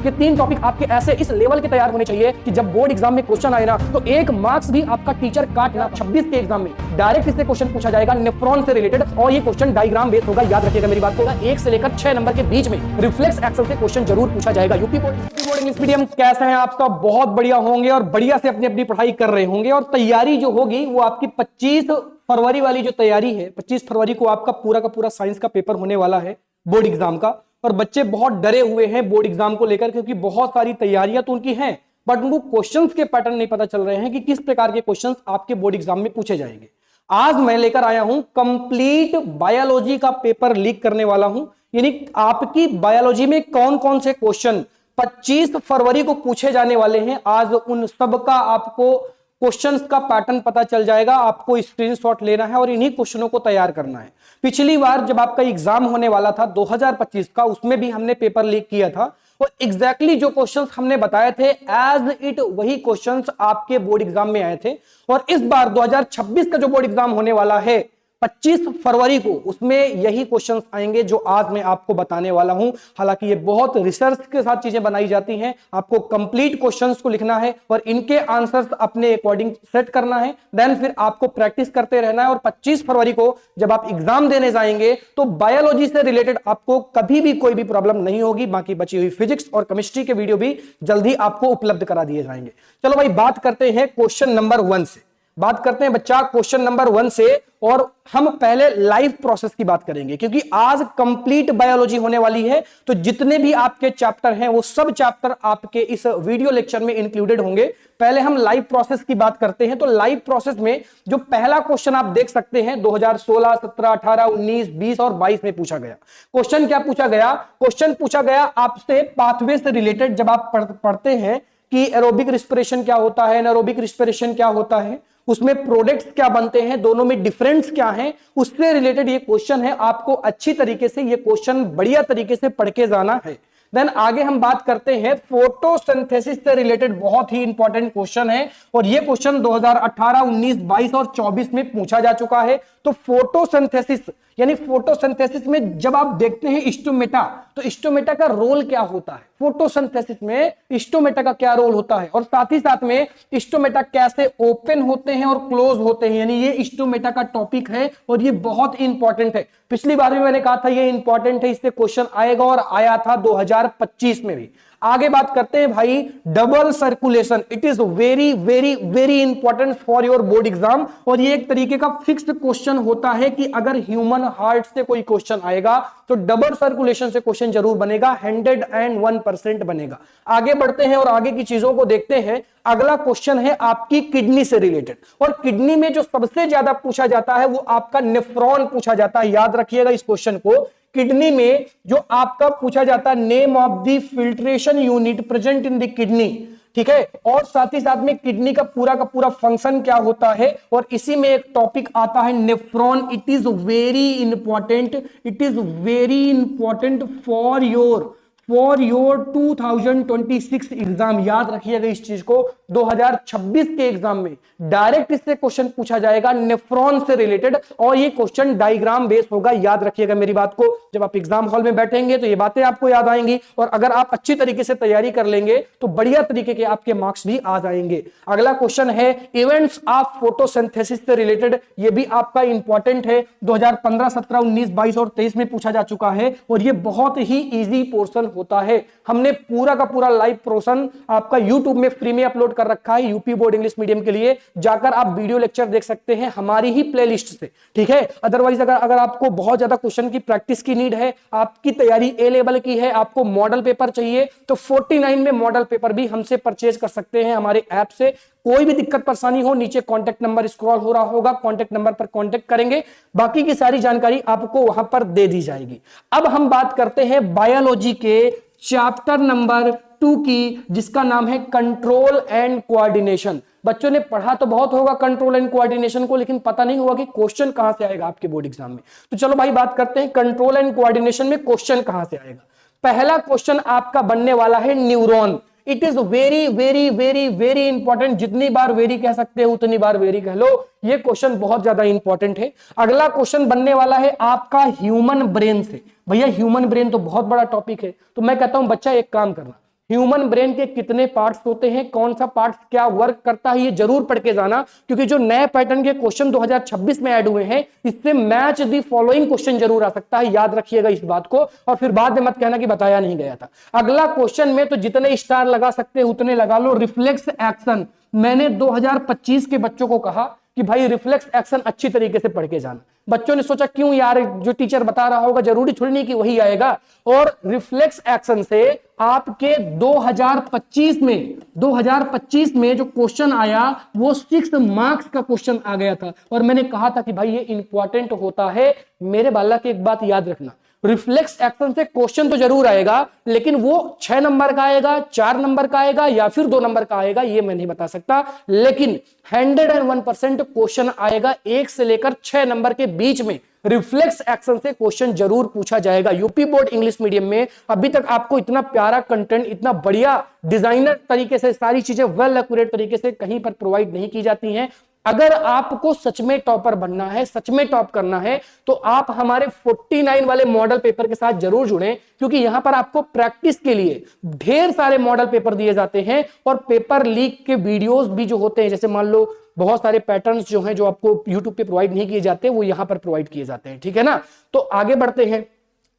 ये 3 टॉपिक आपके ऐसे इस लेवल के तैयार होने चाहिए कि जब बोर्ड एग्जाम में क्वेश्चन आए ना तो 1 मार्क्स भी आपका टीचर काट ना। 26 के एग्जाम में डायरेक्ट इससे क्वेश्चन पूछा जाएगा नेफ्रॉन से रिलेटेड, और ये क्वेश्चन डायग्राम बेस्ड होगा। याद रखिएगा मेरी बात को, 1 से लेकर 6 नंबर के बीच में रिफ्लेक्स एक्सल से क्वेश्चन जरूर पूछा जाएगा। यूपी बोर्ड इंग्लिश मीडियम कैसे हैं आप सब? बहुत बढ़िया होंगे और बढ़िया से अपनी अपनी पढ़ाई कर रहे होंगे। और तैयारी जो होगी वो आपकी 25 फरवरी वाली जो तैयारी है, 25 फरवरी को आपका पूरा का पूरा साइंस का पेपर होने वाला है बोर्ड एग्जाम का। और बच्चे बहुत डरे हुए हैं बोर्ड एग्जाम को लेकर, क्योंकि बहुत सारी तैयारियां तो उनकी हैं, बट उनको क्वेश्चंस के पैटर्न नहीं पता चल रहे हैं कि किस प्रकार के क्वेश्चंस आपके बोर्ड एग्जाम में पूछे जाएंगे। आज मैं लेकर आया हूं कंप्लीट बायोलॉजी का पेपर लीक करने वाला हूं, यानी आपकी बायोलॉजी में कौन कौन से क्वेश्चन 25 फरवरी को पूछे जाने वाले हैं। आज उन सब का आपको क्वेश्चंस का पैटर्न पता चल जाएगा। आपको स्क्रीनशॉट लेना है और इन्हीं क्वेश्चनों को तैयार करना है। पिछली बार जब आपका एग्जाम होने वाला था 2025 का, उसमें भी हमने पेपर लीक किया था और एग्जैक्टली जो क्वेश्चंस हमने बताए थे एज इट वही क्वेश्चंस आपके बोर्ड एग्जाम में आए थे। और इस बार 2026 का जो बोर्ड एग्जाम होने वाला है 25 फरवरी को, उसमें यही क्वेश्चंस आएंगे जो आज मैं आपको बताने वाला हूं। हालांकि ये बहुत रिसर्च के साथ चीजें बनाई जाती हैं, आपको कंप्लीट क्वेश्चंस को लिखना है और इनके आंसर्स अपने अकॉर्डिंग सेट करना है, देन फिर आपको प्रैक्टिस करते रहना है। और 25 फरवरी को जब आप एग्जाम देने जाएंगे तो बायोलॉजी से रिलेटेड आपको कभी भी कोई भी प्रॉब्लम नहीं होगी। बाकी बची हुई फिजिक्स और केमिस्ट्री के वीडियो भी जल्दी आपको उपलब्ध करा दिए जाएंगे। चलो भाई, बात करते हैं क्वेश्चन नंबर 1 से। बात करते हैं बच्चा क्वेश्चन नंबर 1 से, और हम पहले लाइफ प्रोसेस की बात करेंगे, क्योंकि आज कंप्लीट बायोलॉजी होने वाली है। तो जितने भी आपके चैप्टर हैं वो सब चैप्टर आपके इस वीडियो लेक्चर में इंक्लूडेड होंगे। पहले हम लाइफ प्रोसेस की बात करते हैं। तो लाइफ प्रोसेस में जो पहला क्वेश्चन आप देख सकते हैं 2016, 17, 18, 19, 20 और 22 में पूछा गया क्वेश्चन। क्या पूछा गया? क्वेश्चन पूछा गया आपसे पाथवे से रिलेटेड। जब आप पढ़ते हैं कि एरोबिक रिस्पिरेशन क्या होता है, एनारोबिक रिस्पिरेशन क्या होता है, उसमें प्रोडक्ट्स क्या बनते हैं, दोनों में डिफरेंस क्या है, उससे रिलेटेड ये क्वेश्चन है। आपको अच्छी तरीके से ये क्वेश्चन बढ़िया तरीके से पढ़ के जाना है। देन आगे हम बात करते हैं फोटोसिंथेसिस से रिलेटेड, बहुत ही इंपॉर्टेंट क्वेश्चन है और ये क्वेश्चन 2018, 19, 22 और 24 में पूछा जा चुका है। तो फोटोसिंथेसिस यानी फोटोसिंथेसिस में जब आप देखते हैं स्टोमेटा, तो स्टोमेटा का रोल क्या होता है, फोटोसिंथेसिस में स्टोमेटा का क्या रोल होता है, और साथ ही साथ में स्टोमेटा कैसे ओपन होते हैं और क्लोज होते हैं, यानी ये स्टोमेटा का टॉपिक है और ये बहुत इंपॉर्टेंट है। पिछली बार भी मैंने कहा था ये इंपॉर्टेंट है, इससे क्वेश्चन आएगा और आया था 2025 में भी। आगे बात करते हैं भाई double circulation. It is very very very important for your board exam, और ये एक तरीके का फिक्स्ड क्वेश्चन होता है कि अगर ह्यूमन हार्ट से कोई क्वेश्चन आएगा तो डबल सर्कुलेशन से क्वेश्चन जरूर बनेगा, 101% बनेगा। आगे बढ़ते हैं और आगे की चीजों को देखते हैं। अगला क्वेश्चन है आपकी किडनी से रिलेटेड, और किडनी में जो सबसे ज्यादा पूछा जाता है वो आपका नेफ्रॉन पूछा जाता है। याद रखिएगा इस क्वेश्चन को। किडनी में जो आपका पूछा जाता है name of the filtration unit present in the kidney, ठीक है, और साथ ही साथ में किडनी का पूरा फंक्शन क्या होता है, और इसी में एक टॉपिक आता है nephron. It is very important, it is very important for your 2026 exam. याद रखिएगा इस चीज को, 2026 के एग्जाम में डायरेक्ट इससे क्वेश्चन पूछा जाएगा नेफ्रॉन से रिलेटेड, और ये क्वेश्चन डायग्राम बेस्ड होगा। याद रखिएगा मेरी बात को, जब आप एग्जाम हॉल में बैठेंगे तो ये बातें आपको याद आएंगी, और अगर आप अच्छी तरीके से तैयारी कर लेंगे तो बढ़िया तरीके के आपके मार्क्स भी आ जाएंगे। अगला क्वेश्चन है इवेंट्स ऑफ फोटोसिंथेसिस से रिलेटेड। ये भी आपका इंपॉर्टेंट है, 2015, 17, 19, 22 और 23 में पूछा जा चुका है, और ये बहुत ही इजी पोर्शन होता है। हमने पूरा का पूरा लाइव पोर्शन आपका YouTube में फ्री में अपलोड कर रखा है यूपी बोर्ड इंग्लिश मीडियम के लिए। जाकर आप वीडियो लेक्चर देख सकते हैं हमारी ही प्लेलिस्ट से, ठीक है। अदरवाइज अगर आपको बहुत ज्यादा क्वेश्चन की प्रैक्टिस की नीड है, आपकी तैयारी ए लेवल की है, आपको मॉडल पेपर चाहिए, तो 49 में मॉडल पेपर भी हमसे परचेज कर सकते हैं हमारे ऐप से। कोई भी दिक्कत परेशानी हो, नीचे कॉन्टेक्ट नंबर स्क्रॉल हो रहा होगा, कॉन्टेक्ट नंबर पर कॉन्टेक्ट करेंगे, बाकी की सारी जानकारी आपको वहां पर दे दी जाएगी। अब हम बात करते हैं बायोलॉजी के चैप्टर नंबर 2 की, जिसका नाम है कंट्रोल एंड कोऑर्डिनेशन। बच्चों ने पढ़ा तो बहुत होगा कंट्रोल एंड कोऑर्डिनेशन को, लेकिन पता नहीं होगा कि क्वेश्चन कहां से आएगा आपके बोर्ड एग्जाम में। तो चलो भाई बात करते हैं कंट्रोल एंड कोऑर्डिनेशन में क्वेश्चन कहां से आएगा। पहला क्वेश्चन आपका बनने वाला है neuron. It is very very very very important. जितनी बार वेरी कह सकते हो उतनी बार वेरी कह लो, ये क्वेश्चन बहुत ज्यादा इंपॉर्टेंट है। अगला क्वेश्चन बनने वाला है आपका ह्यूमन ब्रेन से। भैया ह्यूमन ब्रेन तो बहुत बड़ा टॉपिक है, तो मैं कहता हूं बच्चा एक काम करना, ह्यूमन ब्रेन के कितने पार्ट्स होते हैं, कौन सा पार्ट क्या वर्क करता है, ये जरूर पढ़ के जाना, क्योंकि जो नए पैटर्न के क्वेश्चन 2026 में ऐड हुए हैं इससे मैच द फॉलोइंग क्वेश्चन जरूर आ सकता है, याद रखिएगा इस बात को, और फिर बाद में मत कहना कि बताया नहीं गया था। अगला क्वेश्चन में तो जितने स्टार लगा सकते हैं उतने लगा लो। रिफ्लेक्स एक्शन, मैंने 2025 के बच्चों को कहा कि भाई रिफ्लेक्स एक्शन अच्छी तरीके से पढ़ के जाना। बच्चों ने सोचा क्यों यार, जो टीचर बता रहा होगा जरूरी थोड़ी नहीं कि वही आएगा। और रिफ्लेक्स एक्शन से आपके 2025 में जो क्वेश्चन आया वो 6 मार्क्स का क्वेश्चन आ गया था, और मैंने कहा था कि भाई ये इंपॉर्टेंट होता है। मेरे बाला की एक बात याद रखना, रिफ्लेक्स एक्शन से क्वेश्चन तो जरूर आएगा, लेकिन वो 6 नंबर का आएगा, 4 नंबर का आएगा या फिर 2 नंबर का आएगा ये मैं नहीं बता सकता, लेकिन 101% क्वेश्चन आएगा 1 से लेकर 6 नंबर के बीच में। रिफ्लेक्स एक्शन से क्वेश्चन जरूर पूछा जाएगा। यूपी बोर्ड इंग्लिश मीडियम में अभी तक आपको इतना प्यारा कंटेंट, इतना बढ़िया डिजाइनर तरीके से सारी चीजें वेल एक्यूरेट तरीके से कहीं पर प्रोवाइड नहीं की जाती हैं। अगर आपको सच में टॉपर बनना है, सच में टॉप करना है, तो आप हमारे 49 वाले मॉडल पेपर के साथ जरूर जुड़ें, क्योंकि यहां पर आपको प्रैक्टिस के लिए ढेर सारे मॉडल पेपर दिए जाते हैं, और पेपर लीक के वीडियोस भी जो होते हैं, जैसे मान लो बहुत सारे पैटर्न्स जो हैं जो आपको YouTube पे प्रोवाइड नहीं किए जाते, वो यहां पर प्रोवाइड किए जाते हैं। ठीक है ना, तो आगे बढ़ते हैं।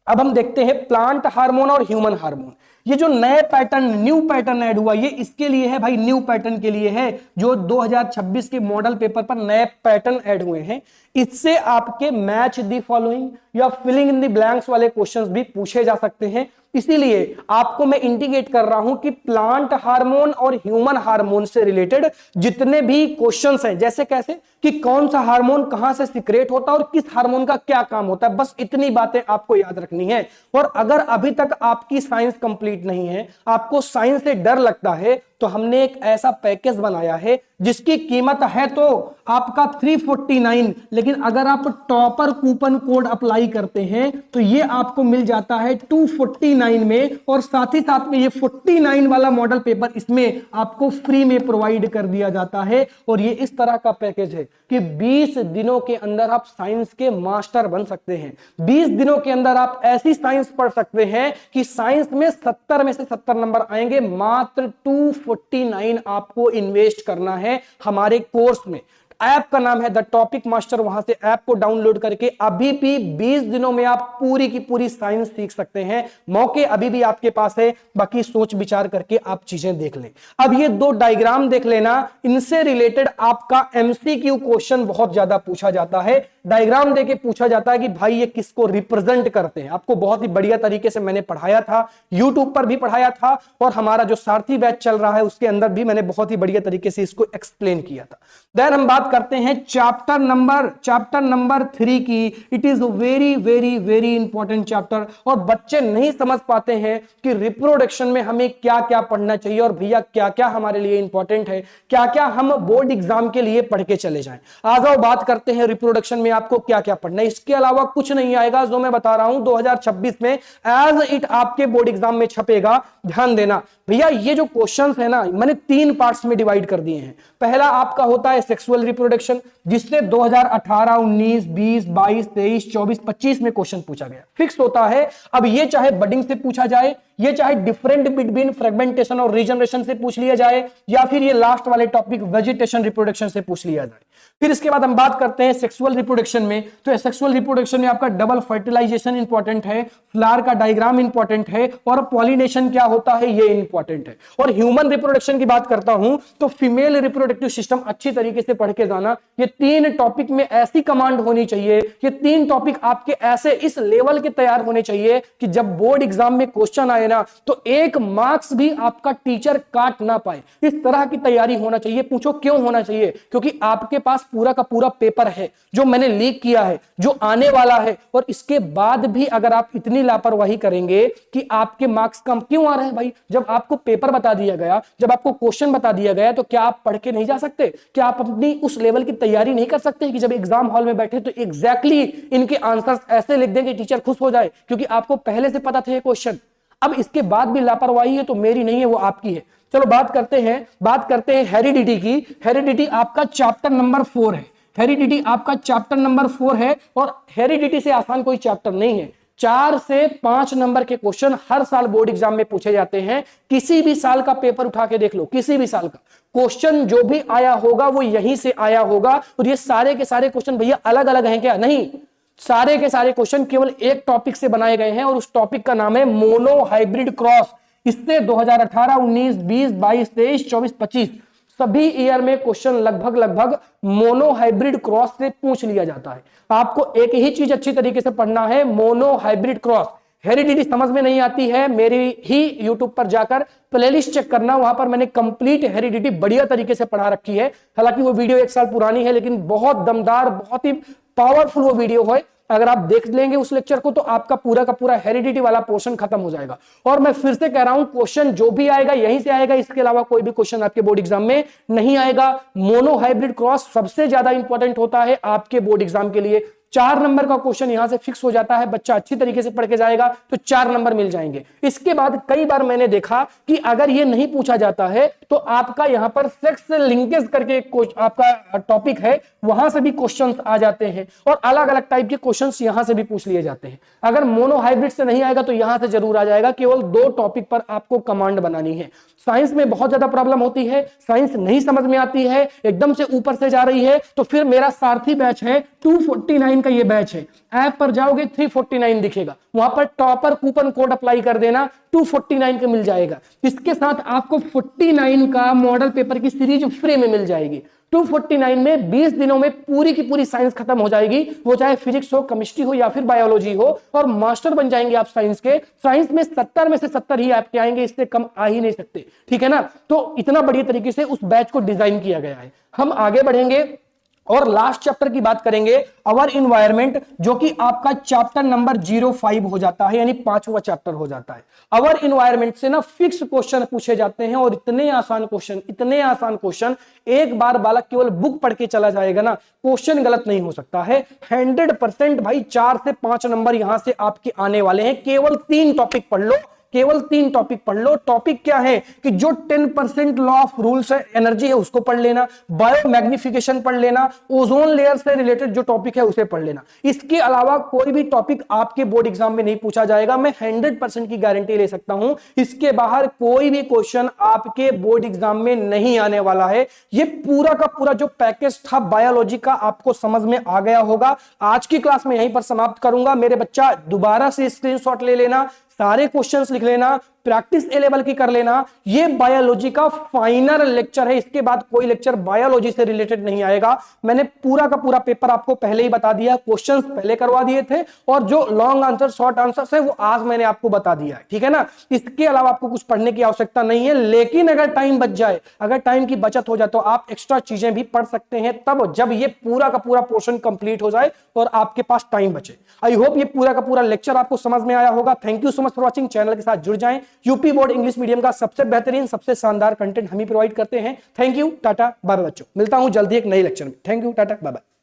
अब हम देखते हैं प्लांट हार्मोन और ह्यूमन हार्मोन। ये जो नए पैटर्न, न्यू पैटर्न ऐड हुआ, ये इसके लिए है भाई, न्यू पैटर्न के लिए है, जो 2026 के मॉडल पेपर पर नए पैटर्न ऐड हुए हैं। इससे आपके मैच द फॉलोइंग या फिलिंग इन द ब्लैंक्स वाले क्वेश्चंस भी पूछे जा सकते हैं। इसीलिए आपको मैं इंडिकेट कर रहा हूं कि प्लांट हार्मोन और ह्यूमन हार्मोन से रिलेटेड जितने भी क्वेश्चंस हैं, जैसे कैसे कि कौन सा हार्मोन कहां से सीक्रेट होता है और किस हार्मोन का क्या काम होता है, बस इतनी बातें आपको याद रखनी है। और अगर अभी तक आपकी साइंस कंप्लीट नहीं है, आपको साइंस से डर लगता है, तो हमने एक ऐसा पैकेज बनाया है जिसकी कीमत है तो आपका 349, लेकिन अगर आप टॉपर कूपन कोड अप्लाई करते हैं तो ये आपको मिल जाता है 249 में, और साथ ही साथ में ये 49 वाला मॉडल पेपर इसमें आपको फ्री में प्रोवाइड कर दिया जाता है। और ये इस तरह का पैकेज है कि 20 दिनों के अंदर आप साइंस के मास्टर बन सकते हैं। 20 दिनों के अंदर आप ऐसी साइंस पढ़ सकते हैं कि साइंस में 70 में से 70 नंबर आएंगे। मात्र 249 आपको इन्वेस्ट करना है हमारे कोर्स में। ऐप का नाम है द टॉपिक मास्टर, वहां से ऐप को डाउनलोड करके अभी भी 20 दिनों में आप पूरी की पूरी साइंस सीख सकते हैं। मौके अभी भी आपके पास है, बाकी सोच विचार करके आप चीजें देख लें। अब ये 2 डायग्राम देख लेना, इनसे रिलेटेड आपका एमसीक्यू क्वेश्चन बहुत ज्यादा पूछा जाता है। डायग्राम देके पूछा जाता है कि भाई ये किसको रिप्रेजेंट करते हैं। आपको बहुत ही बढ़िया तरीके से मैंने पढ़ाया था, यूट्यूब पर भी पढ़ाया था, और हमारा जो सारथी बैच चल रहा है उसके अंदर भी मैंने बहुत ही बढ़िया तरीके से इसको एक्सप्लेन किया था। देन हम बात करते हैं चैप्टर नंबर 3 की। It is very very very important chapter, और बच्चे नहीं समझ पाते हैं कि रिप्रोडक्शन में हमें क्या क्या पढ़ना चाहिए, और भैया क्या क्या हमारे लिए इंपॉर्टेंट है, क्या क्या हम बोर्ड एग्जाम के लिए पढ़ के चले जाएं। आ जाओ बात करते हैं रिप्रोडक्शन में आपको क्या क्या पढ़ना है। इसके अलावा कुछ नहीं आएगा जो मैं बता रहा हूं 2026 में एज इट आपके बोर्ड एग्जाम में छपेगा। ध्यान देना भैया, ये जो क्वेश्चंस है ना, मैंने 3 पार्ट्स में डिवाइड कर दिए हैं। पहला आपका होता है सेक्सुअल रिप्रोडक्शन, जिससे 2018, 19, 20, 22, 23, 24, 25 में क्वेश्चन पूछा गया, फिक्स होता है। अब ये चाहे बडिंग से पूछा जाए, ये चाहे डिफरेंट बिटवीन फ्रेगमेंटेशन और रीजनरेशन से पूछ लिया जाए, या फिर ये लास्ट वाले टॉपिक वेजिटेशन रिप्रोडक्शन से पूछ लिया जाए। फिर इसके बाद हम बात करते हैं सेक्सुअल रिप्रोडक्शन में। तो सेक्सुअल रिप्रोडक्शन में आपका डबल फर्टिलाइजेशन इंपॉर्टेंट है, फ्लावर का डायग्राम इंपॉर्टेंट है, और पॉलिनेशन क्या होता है ये इंपॉर्टेंट है। और ह्यूमन रिप्रोडक्शन की बात करता हूं तो फीमेल रिप्रोडक्टिव सिस्टम अच्छी तरीके से पढ़ के जाना। ये 3 टॉपिक में ऐसी कमांड होनी चाहिए, ये 3 टॉपिक आपके ऐसे इस लेवल के तैयार होने चाहिए कि जब बोर्ड एग्जाम में क्वेश्चन आए ना तो 1 मार्क्स भी आपका टीचर काट ना पाए। इस तरह की तैयारी होना चाहिए। पूछो क्यों होना चाहिए? क्योंकि आपके पास पूरा का पूरा पेपर है जो मैंने लीक किया है, जो आने वाला है, और इसके बाद भी अगर आप इतनी लापरवाही करेंगे कि आपके मार्क्स कम क्यों आ रहे हैं भाई? जब आपको पेपर बता दिया गया, जब आपको क्वेश्चन बता दिया गया, तो क्या आप पढ़ के नहीं जा सकते? क्या आप अपनी उस लेवल की तैयारी नहीं कर सकते कि जब एग्जाम हॉल में बैठे तो एग्जैक्टली इनके आंसर्स ऐसे लिख दें कि टीचर खुश हो जाए, क्योंकि आपको पहले से पता थे ये क्वेश्चन। अब इसके बाद भी लापरवाही है तो मेरी नहीं है, वो आपकी है। चलो बात करते हैं हेरिडिटी की। हेरिडिटी आपका चैप्टर नंबर 4 है। हेरिडिटी आपका चैप्टर नंबर 4 है, और हेरिडिटी से आसान कोई चैप्टर नहीं है। 4 से 5 नंबर के क्वेश्चन हर साल बोर्ड एग्जाम में पूछे जाते हैं। किसी भी साल का पेपर उठा के देख लो, किसी भी साल का क्वेश्चन जो भी आया होगा वो यहीं से आया होगा। और ये सारे के सारे क्वेश्चन भैया अलग अलग हैं क्या? नहीं, सारे के सारे क्वेश्चन केवल एक टॉपिक से बनाए गए हैं और उस टॉपिक का नाम है मोनो हाइब्रिड क्रॉस। इससे 2018, 19, 20, 22, 23, 24, 25 सभी ईयर में क्वेश्चन लगभग मोनो हाइब्रिड क्रॉस से पूछ लिया जाता है। आपको एक ही चीज अच्छी तरीके से पढ़ना है, मोनो हाइब्रिड क्रॉस। हेरिडिटी समझ में नहीं आती है, मेरी ही यूट्यूब पर जाकर प्लेलिस्ट चेक करना, वहां पर मैंने कंप्लीट हेरिडिटी बढ़िया तरीके से पढ़ा रखी है। हालांकि वो वीडियो 1 साल पुरानी है, लेकिन बहुत दमदार, बहुत ही पावरफुल वो वीडियो है। अगर आप देख लेंगे उस लेक्चर को तो आपका पूरा का पूरा हेरिडिटी वाला पोर्शन खत्म हो जाएगा। और मैं फिर से कह रहा हूं, क्वेश्चन जो भी आएगा यहीं से आएगा, इसके अलावा कोई भी क्वेश्चन आपके बोर्ड एग्जाम में नहीं आएगा। मोनो हाइब्रिड क्रॉस सबसे ज्यादा इंपॉर्टेंट होता है आपके बोर्ड एग्जाम के लिए। 4 नंबर का क्वेश्चन यहां से फिक्स हो जाता है, बच्चा अच्छी तरीके से पढ़ के जाएगा तो 4 नंबर मिल जाएंगे। इसके बाद कई बार मैंने देखा कि अगर ये नहीं पूछा जाता है तो आपका यहां पर सेक्स से लिंकेज करके आपका टॉपिक है, वहां से भी क्वेश्चंस आ जाते हैं और अलग अलग टाइप के क्वेश्चंस यहां से भी पूछ लिए जाते हैं। अगर मोनो हाइब्रिड से नहीं आएगा तो यहां से जरूर आ जाएगा। केवल 2 टॉपिक पर आपको कमांड बनानी है। साइंस में बहुत ज्यादा प्रॉब्लम होती है, साइंस नहीं समझ में आती है, एकदम से ऊपर से जा रही है, तो फिर मेरा सारथी बैच है 249 का ये बैच है। ऐप पर जाओगे 349 दिखेगा, वहां पर टॉपर कूपन कोड अप्लाई कर देना, 249 का मिल जाएगा। इसके साथ आपको 49 का मॉडल पेपर की सीरीज फ्री में मिल जाएगी। 249 में 20 दिनों में पूरी की पूरी साइंस खत्म हो जाएगी, वो चाहे फिजिक्स हो, केमिस्ट्री हो या फिर बायोलॉजी हो, और मास्टर बन जाएंगे आप साइंस के। साइंस में 70 में से 70 ही आपके आएंगे, इससे कम आ ही नहीं सकते, ठीक है ना। तो इतना बढ़िया तरीके से उस बैच को डिजाइन किया गया है। हम आगे बढ़ेंगे और लास्ट चैप्टर की बात करेंगे, अवर इन्वायरमेंट, जो कि आपका चैप्टर नंबर 05 हो जाता है, यानी 5वां चैप्टर हो जाता है। अवर इन्वायरमेंट से ना फिक्स क्वेश्चन पूछे जाते हैं और इतने आसान क्वेश्चन एक बार बालक केवल बुक पढ़ के चला जाएगा ना, क्वेश्चन गलत नहीं हो सकता है। 100% भाई 4 से 5 नंबर यहां से आपके आने वाले हैं। केवल 3 टॉपिक पढ़ लो, केवल 3 टॉपिक पढ़ लो। टॉपिक क्या है कि जो 10% लॉ ऑफ रूल्स एनर्जी है उसको पढ़ लेना, बायो मैग्निफिकेशन पढ़ लेना, ओजोन लेयर से रिलेटेड जो टॉपिक है उसे पढ़ लेना। इसके अलावा कोई भी टॉपिक आपके बोर्ड एग्जाम में नहीं पूछा जाएगा, मैं 100% की गारंटी ले सकता हूं। इसके बाहर कोई भी क्वेश्चन आपके बोर्ड एग्जाम में नहीं आने वाला है। ये पूरा का पूरा जो पैकेज था बायोलॉजी का आपको समझ में आ गया होगा। आज की क्लास में यहीं पर समाप्त करूंगा। मेरे बच्चा दोबारा से स्क्रीनशॉट ले लेना, सारे क्वेश्चंस लिख लेना, प्रैक्टिस ए लेवल की कर लेना। ये बायोलॉजी का फाइनल लेक्चर है, इसके बाद कोई लेक्चर बायोलॉजी से रिलेटेड नहीं आएगा। मैंने पूरा का पूरा पेपर आपको पहले ही बता दिया, क्वेश्चंस पहले करवा दिए थे और जो लॉन्ग आंसर शॉर्ट आंसर्स है वो आज मैंने आपको बता दिया है, ठीक है ना। इसके अलावा आपको कुछ पढ़ने की आवश्यकता नहीं है। लेकिन अगर टाइम बच जाए, अगर टाइम की बचत हो जाए तो आप एक्स्ट्रा चीजें भी पढ़ सकते हैं, तब जब ये पूरा का पूरा पोर्शन कंप्लीट हो जाए और आपके पास टाइम बचे। आई होप ये पूरा का पूरा लेक्चर आपको समझ में आया होगा। Thank you so much for watching. Channel के साथ जुड़ जाएं। यूपी बोर्ड इंग्लिश मीडियम का सबसे बेहतरीन, सबसे शानदार कंटेंट हम ही प्रोवाइड करते हैं। Thank you, ta-ta, bye bye बच्चों। मिलता हूं जल्दी एक नए लेक्चर में। Thank you, ta-ta, bye bye.